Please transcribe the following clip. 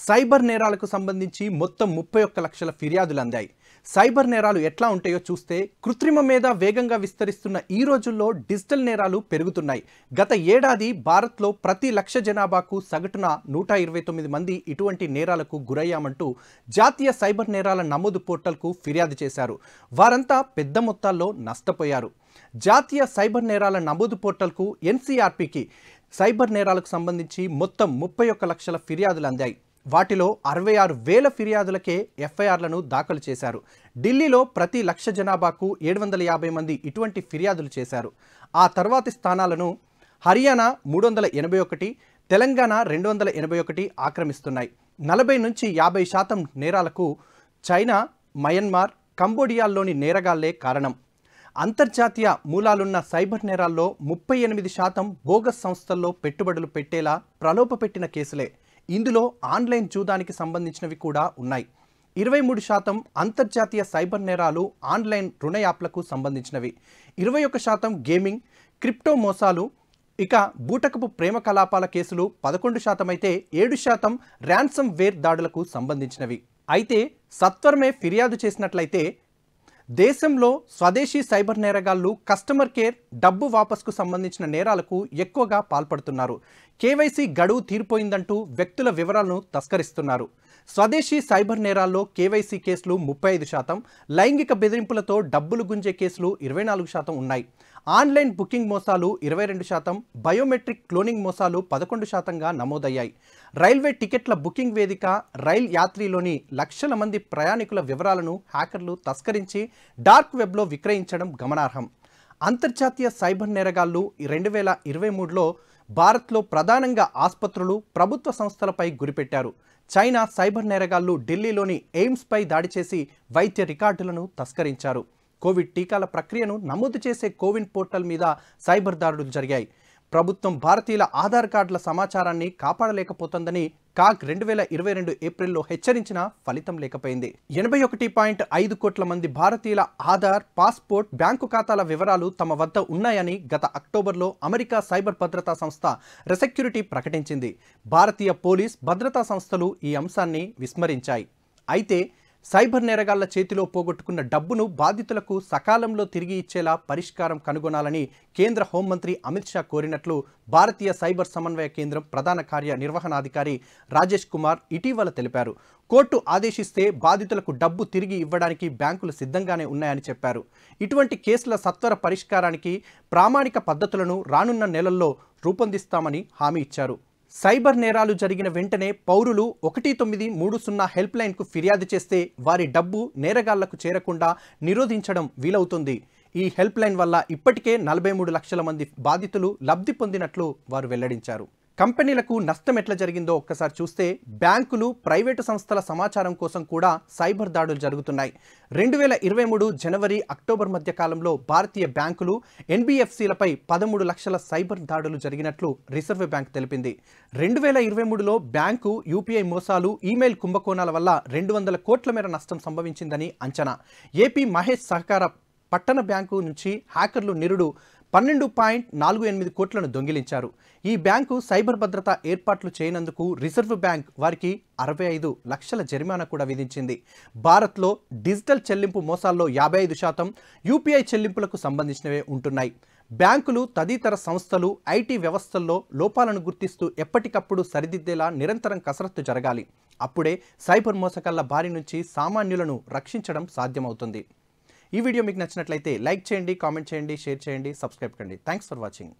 Cyber నేరాలకు సంబంధించి మొత్తం 31 లక్షల ఫిర్యాదులు అందాయి. సైబర్ నేరాలు ఎట్లా ఉంటాయో చూస్తే కృత్రిమ మీద వేగంగా విస్తరిస్తున్న ఈ రోజుల్లో డిజిటల్ నేరాలు పెరుగుతున్నాయి. గత ఏడాది భారత్లో ప్రతి లక్ష జనాభాకు సగటున 129 మంది ఇటువంటి నేరాలకు గురయ్యామంటూ జాతీయ సైబర్ నేరాల నమోదు పోర్టల్కు ఫిర్యాదు చేశారు. వారంతా పెద్ద మొత్తాల్లో నష్టపోయారు. జాతీయ సైబర్ నేరాల నమోదు పోర్టల్కు ఎన్సీఆర్పీకి సైబర్ నేరాలకు సంబంధించి మొత్తం 31 లక్షల ఫిర్యాదులు అందాయి. వాటిలో 66,000 ఫిర్యాదులకే ఎఫ్ఐఆర్లను దాఖలు చేశారు. ఢిల్లీలో ప్రతి లక్ష జనాభాకు 750 మంది ఇటువంటి ఫిర్యాదులు చేశారు. ఆ తర్వాతి స్థానాలను హర్యానా 381, తెలంగాణ 281 ఆక్రమిస్తున్నాయి. 40 నుంచి 50% నేరాలకు చైనా, మయన్మార్, కంబోడియాల్లోని నేరగాళ్లే కారణం. అంతర్జాతీయ మూలాలున్న సైబర్ నేరాల్లో 38% బోగస్ సంస్థల్లో పెట్టుబడులు పెట్టేలా ప్రలోభపెట్టిన కేసులే. ఇందులో ఆన్లైన్ జూదానికి సంబంధించినవి కూడా ఉన్నాయి. 23% అంతర్జాతీయ సైబర్ నేరాలు ఆన్లైన్ రుణ యాప్లకు సంబంధించినవి. 21% గేమింగ్, క్రిప్టో మోసాలు. ఇక బూటకపు ప్రేమ కలాపాల కేసులు 11% అయితే 7% ర్యాన్సమ్ వేర్ దాడులకు సంబంధించినవి. అయితే సత్వరమే ఫిర్యాదు చేసినట్లయితే దేశంలో స్వదేశీ సైబర్ నేరగాళ్లు కస్టమర్ కేర్, డబ్బు వాపస్కు సంబంధించిన నేరాలకు ఎక్కువగా పాల్పడుతున్నారు. కేవైసీ గడువు తీరిపోయిందంటూ వ్యక్తుల వివరాలను తస్కరిస్తున్నారు. స్వదేశీ సైబర్ నేరాల్లో కేవైసీ కేసులు 35%, లైంగిక బెదిరింపులతో డబ్బులు గుంజే కేసులు 24% ఉన్నాయి. ఆన్లైన్ బుకింగ్ మోసాలు 22%, బయోమెట్రిక్ క్లోనింగ్ మోసాలు 11%గా నమోదయ్యాయి. రైల్వే టికెట్ల బుకింగ్ వేదిక రైల్ యాత్రిలోని లక్షల మంది ప్రయాణికుల వివరాలను హ్యాకర్లు తస్కరించి డార్క్ వెబ్లో విక్రయించడం గమనార్హం. అంతర్జాతీయ సైబర్ నేరగాళ్లు 2023లో భారత్లో ప్రధానంగా ఆసుపత్రులు, ప్రభుత్వ సంస్థలపై గురిపెట్టారు. చైనా సైబర్ నేరగాళ్లు ఢిల్లీలోని ఎయిమ్స్పై దాడి చేసి వైద్య రికార్డులను తస్కరించారు. కోవిడ్ టీకాల ప్రక్రియను నమోదు చేసే కోవిన్ పోర్టల్ మీద సైబర్ దాడులు జరిగాయి. ప్రభుత్వం భారతీయుల ఆధార్ కార్డుల సమాచారాన్ని కాపాడలేకపోతుందని కాగ్ 2022 ఏప్రిల్లో హెచ్చరించినా ఫలితం లేకపోయింది. 81.5 కోట్ల మంది భారతీయుల ఆధార్, పాస్పోర్ట్, బ్యాంకు ఖాతాల వివరాలు తమ వద్ద ఉన్నాయని గత అక్టోబర్లో అమెరికా సైబర్ భద్రతా సంస్థ రెసెక్యూరిటీ ప్రకటించింది. భారతీయ పోలీస్, భద్రతా సంస్థలు ఈ అంశాన్ని విస్మరించాయి. అయితే సైబర్ నేరగాళ్ల చేతిలో పోగొట్టుకున్న డబ్బును బాధితులకు సకాలంలో తిరిగి ఇచ్చేలా పరిష్కారం కనుగొనాలని కేంద్ర హోంమంత్రి అమిత్ షా కోరినట్లు భారతీయ సైబర్ సమన్వయ కేంద్రం ప్రధాన కార్యనిర్వహణాధికారి రాజేష్ కుమార్ ఇటీవల తెలిపారు. కోర్టు ఆదేశిస్తే బాధితులకు డబ్బు తిరిగి ఇవ్వడానికి బ్యాంకులు సిద్ధంగానే ఉన్నాయని చెప్పారు. ఇటువంటి కేసుల సత్వర పరిష్కారానికి ప్రామాణిక పద్ధతులను రానున్న నెలల్లో రూపొందిస్తామని హామీ ఇచ్చారు. సైబర్ నేరాలు జరిగిన వెంటనే పౌరులు 1930 హెల్ప్ లైన్కు ఫిర్యాదు చేస్తే వారి డబ్బు నేరగాళ్లకు చేరకుండా నిరోధించడం వీలవుతుంది. ఈ హెల్ప్ లైన్ వల్ల ఇప్పటికే 43 లక్షల మంది బాధితులు లబ్ధి పొందినట్లు వారు వెల్లడించారు. కంపెనీలకు నష్టం ఎట్లా జరిగిందో ఒక్కసారి చూస్తే బ్యాంకులు, ప్రైవేటు సంస్థల సమాచారం కోసం కూడా సైబర్ దాడులు జరుగుతున్నాయి. 2023 జనవరి, అక్టోబర్ మధ్య కాలంలో భారతీయ బ్యాంకులు, ఎన్బిఎఫ్సిలపై 13 లక్షల సైబర్ దాడులు జరిగినట్లు రిజర్వ్ బ్యాంక్ తెలిపింది. 2023లో బ్యాంకు, యూపీఐ మోసాలు, ఈమెయిల్ కుంభకోణాల వల్ల 200 కోట్ల మేర నష్టం సంభవించిందని అంచనా. ఏపీ మహేష్ సహకార పట్టణ బ్యాంకు నుంచి హ్యాకర్లు నిరుడు 12.48 కోట్లను దొంగిలించారు. ఈ బ్యాంకు సైబర్ భద్రతా ఏర్పాట్లు చేయనందుకు రిజర్వ్ బ్యాంక్ వారికి 65 లక్షల జరిమానా కూడా విధించింది. భారత్లో డిజిటల్ చెల్లింపు మోసాల్లో 55% యూపీఐ చెల్లింపులకు సంబంధించినవే ఉంటున్నాయి. బ్యాంకులు, తదితర సంస్థలు ఐటీ వ్యవస్థల్లో లోపాలను గుర్తిస్తూ ఎప్పటికప్పుడు సరిదిద్దేలా నిరంతరం కసరత్తు జరగాలి. అప్పుడే సైబర్ మోసగాళ్ల బారి నుంచి సామాన్యులను రక్షించడం సాధ్యమవుతుంది. ఈ వీడియో మీకు నచ్చినట్లయితే లైక్ చేయండి, కామెంట్ చేయండి, షేర్ చేయండి, సబ్స్క్రైబ్ కండి. Thanks for watching.